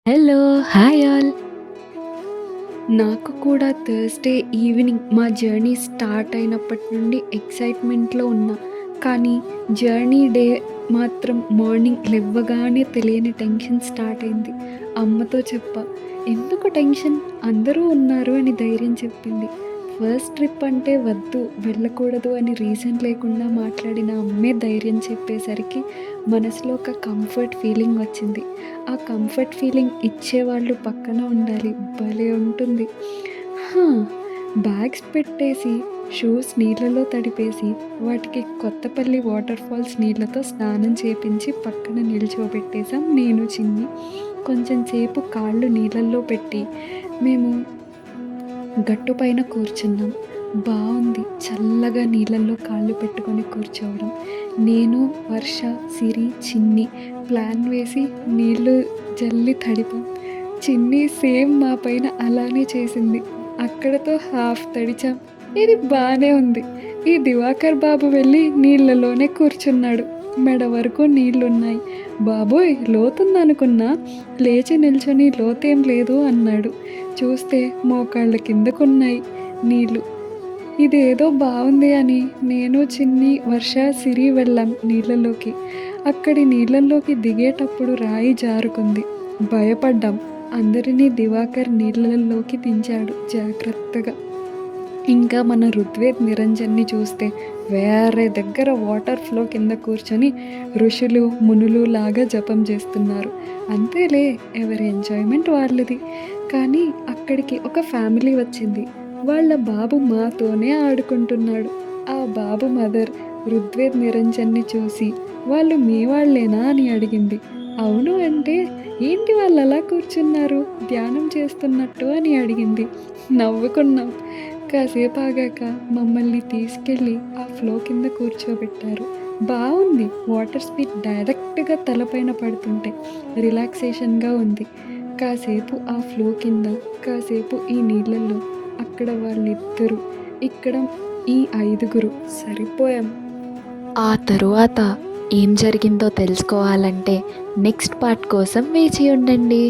Hello! Hi all. నాకు కూడా Thursday evening మా జర్నీ స్టార్ట్ అయినప్పటి నుండి ఎక్సైట్‌మెంట్‌లో ఉన్నా. కానీ జర్నీ డే మాత్రం మార్నింగ్ లెవ్వగానే తెలియని టెన్షన్ స్టార్ట్ అయింది. అమ్మతో చెప్పా. "ఎందుకు టెన్షన్? అందరూ ఉన్నారు" అని ధైర్యం చెప్పింది. ఫస్ట్ ట్రిప్ అంటే వద్దు, వెళ్ళకూడదు అని రీజన్ లేకుండా మాట్లాడిన అమ్మే ధైర్యం చెప్పేసరికి మనసులో ఒక కంఫర్ట్ ఫీలింగ్ వచ్చింది. ఆ కంఫర్ట్ ఫీలింగ్ ఇచ్చేవాళ్ళు పక్కన ఉండాలి. భలే ఉంటుంది. హా! బ్యాగ్స్ పెట్టేసి, షూస్ నీళ్ళలో తడిపేసి, వాటికి కొత్తపల్లి వాటర్ ఫాల్స్ నీళ్ళతో స్నానం చేపించి పక్కన నిల్చోబెట్టేసాం నేను, చిన్ని. కొంచెం సేపు కాళ్ళు నీళ్ళల్లో పెట్టి మేము గట్టు పైన కూర్చున్నాం. బావుంది చల్లగా నీళ్ళల్లో కాళ్ళు పెట్టుకొని కూర్చోవడం. నేను, వర్ష, సిరి, చిన్ని ప్లాన్ వేసి నీళ్ళు జల్లి తడిపాం. చిన్ని సేమ్ మా పైన అలానే చేసింది. అక్కడతో హాఫ్ తడిచాం. ఇది బానే ఉంది. ఈ దివాకర్ బాబు వెళ్ళి నీళ్ళలోనే కూర్చున్నాడు. మెడ వరకు నీళ్లున్నాయి. బాబోయ్! లోతుందనుకున్నా, లేచి నిల్చొని లోతేం లేదు అన్నాడు. చూస్తే మోకాళ్ళ కిందకున్నాయి నీళ్ళు. ఇదేదో బావుంది అని నేను, చిన్ని, వర్ష, సిరి వెళ్ళాం నీళ్ళలోకి. అక్కడి నీళ్ళల్లోకి దిగేటప్పుడు రాయి జారుకుంది. భయపడ్డాం. అందరినీ దివాకర్ నీళ్ళల్లోకి దించాడు జాగ్రత్తగా. ఇంకా మన ఋత్వేద్, నిరంజన్ని చూస్తే వేరే దగ్గర వాటర్ ఫ్లో కింద కూర్చొని ఋషులు, మునులు లాగా జపం చేస్తున్నారు. అంతేలే, ఎవరి ఎంజాయ్మెంట్ వాళ్ళది. కానీ అక్కడికి ఒక ఫ్యామిలీ వచ్చింది. వాళ్ళ బాబు మాతోనే ఆడుకుంటున్నాడు. ఆ బాబు మదర్ ఋత్వేద్, నిరంజన్ని చూసి వాళ్ళు మీ వాళ్ళేనా అని అడిగింది. అవును అంటే, ఏంటి వాళ్ళు అలా కూర్చున్నారు ధ్యానం చేస్తున్నట్టు అని అడిగింది. నవ్వుకున్నాం. కాసేపు ఆగాక మమ్మల్ని తీసుకెళ్ళి ఆ ఫ్లో కింద కూర్చోబెట్టారు. బావుంది. వాటర్ స్పీడ్ డైరెక్ట్‌గా తలపైన పడుతుంటే రిలాక్సేషన్‌గా ఉంది. కాసేపు ఆ ఫ్లో కింద, కాసేపు ఈ నీళ్ళల్లో. అక్కడ వాళ్ళిద్దరు, ఇక్కడ ఈ ఐదుగురు సరిపోయాం. ఆ తరువాత ఏం జరిగిందో తెలుసుకోవాలంటే నెక్స్ట్ పార్ట్ కోసం వేచి ఉండండి.